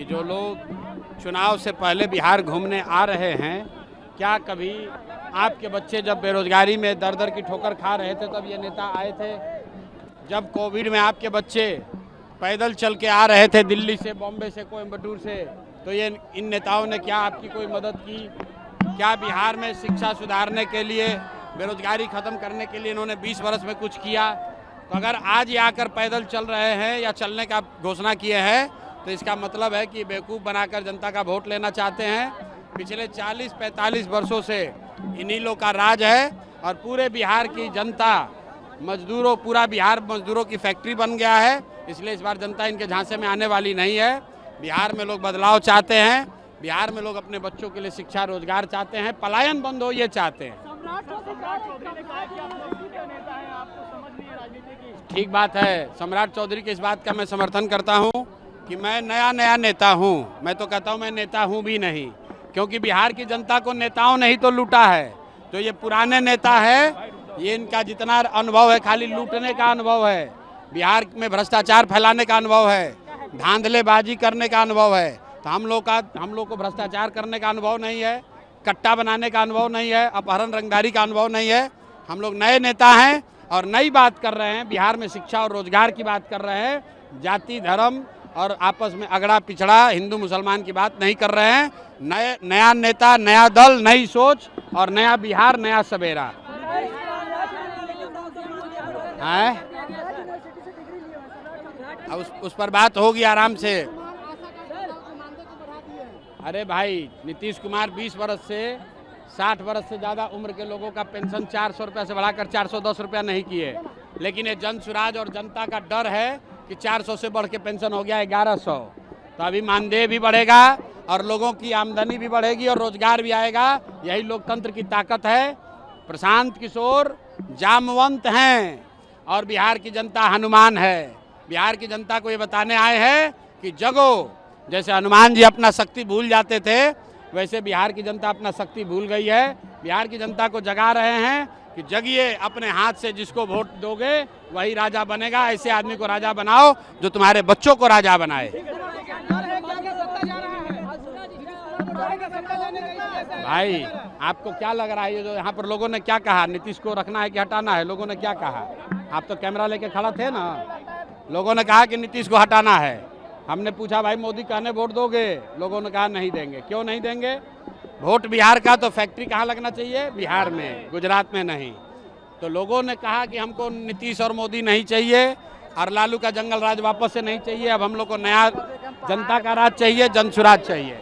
कि जो लोग चुनाव से पहले बिहार घूमने आ रहे हैं, क्या कभी आपके बच्चे जब बेरोजगारी में दर दर की ठोकर खा रहे थे तब ये नेता आए थे? जब कोविड में आपके बच्चे पैदल चल के आ रहे थे दिल्ली से, बॉम्बे से, कोयम्बटूर से, तो ये इन नेताओं ने क्या आपकी कोई मदद की? क्या बिहार में शिक्षा सुधारने के लिए, बेरोजगारी खत्म करने के लिए इन्होंने 20 वर्ष में कुछ किया? तो अगर आज ये आकर पैदल चल रहे हैं या चलने का घोषणा किए हैं तो इसका मतलब है कि बेवकूफ़ बनाकर जनता का वोट लेना चाहते हैं। पिछले 40-45 वर्षों से इन्हीं लोग का राज है और पूरे बिहार की जनता मजदूरों, पूरा बिहार मजदूरों की फैक्ट्री बन गया है। इसलिए इस बार जनता इनके झांसे में आने वाली नहीं है। बिहार में लोग बदलाव चाहते हैं, बिहार में लोग अपने बच्चों के लिए शिक्षा रोजगार चाहते हैं, पलायन बंद हो ये चाहते हैं। ठीक बात है, सम्राट चौधरी की इस बात का मैं समर्थन करता हूं कि मैं नया नेता हूं। मैं तो कहता हूं मैं नेता हूं भी नहीं, क्योंकि बिहार की जनता को नेताओं ने ही तो लूटा है। तो ये पुराने नेता है, ये इनका जितना अनुभव है खाली लूटने का अनुभव है, बिहार में भ्रष्टाचार फैलाने का अनुभव है, धांधलेबाजी करने का अनुभव है। तो हम लोग को भ्रष्टाचार करने का अनुभव नहीं है, कट्टा बनाने का अनुभव नहीं है, अपहरण रंगदारी का अनुभव नहीं है। हम लोग नए नेता हैं और नई बात कर रहे हैं, बिहार में शिक्षा और रोजगार की बात कर रहे हैं, जाति धर्म और आपस में अगड़ा पिछड़ा हिंदू मुसलमान की बात नहीं कर रहे हैं। नया नेता, नया दल, नई सोच और नया बिहार, नया सवेरा है। उस पर बात होगी आराम से। अरे भाई, नीतीश कुमार 20 वर्ष से 60 वर्ष से ज़्यादा उम्र के लोगों का पेंशन 400 रुपये से बढ़ाकर 410 रुपया नहीं किए, लेकिन ये जन सुराज और जनता का डर है कि 400 से बढ़ के पेंशन हो गया 1100। तो अभी मानदेय भी बढ़ेगा और लोगों की आमदनी भी बढ़ेगी और रोजगार भी आएगा। यही लोकतंत्र की ताकत है। प्रशांत किशोर जामवंत हैं और बिहार की जनता हनुमान है। बिहार की जनता को ये बताने आए हैं कि जगो। जैसे हनुमान जी अपना शक्ति भूल जाते थे, वैसे बिहार की जनता अपना शक्ति भूल गई है। बिहार की जनता को जगा रहे हैं कि जगिए, अपने हाथ से जिसको वोट दोगे वही राजा बनेगा। ऐसे आदमी को राजा बनाओ जो तुम्हारे बच्चों को राजा बनाए। भाई, आपको क्या लग रहा है ये जो यहाँ पर लोगों ने क्या कहा, नीतीश को रखना है कि हटाना है? लोगों ने क्या कहा? आप तो कैमरा लेके खड़ा थे ना। लोगों ने कहा कि नीतीश को हटाना है। हमने पूछा भाई मोदी कहने वोट दोगे? लोगों ने कहा नहीं देंगे। क्यों नहीं देंगे? वोट बिहार का तो फैक्ट्री कहाँ लगना चाहिए? बिहार में, गुजरात में नहीं। तो लोगों ने कहा कि हमको नीतीश और मोदी नहीं चाहिए और लालू का जंगल राज वापस से नहीं चाहिए। अब हम लोग को नया जनता का राज चाहिए, जनसुराज चाहिए।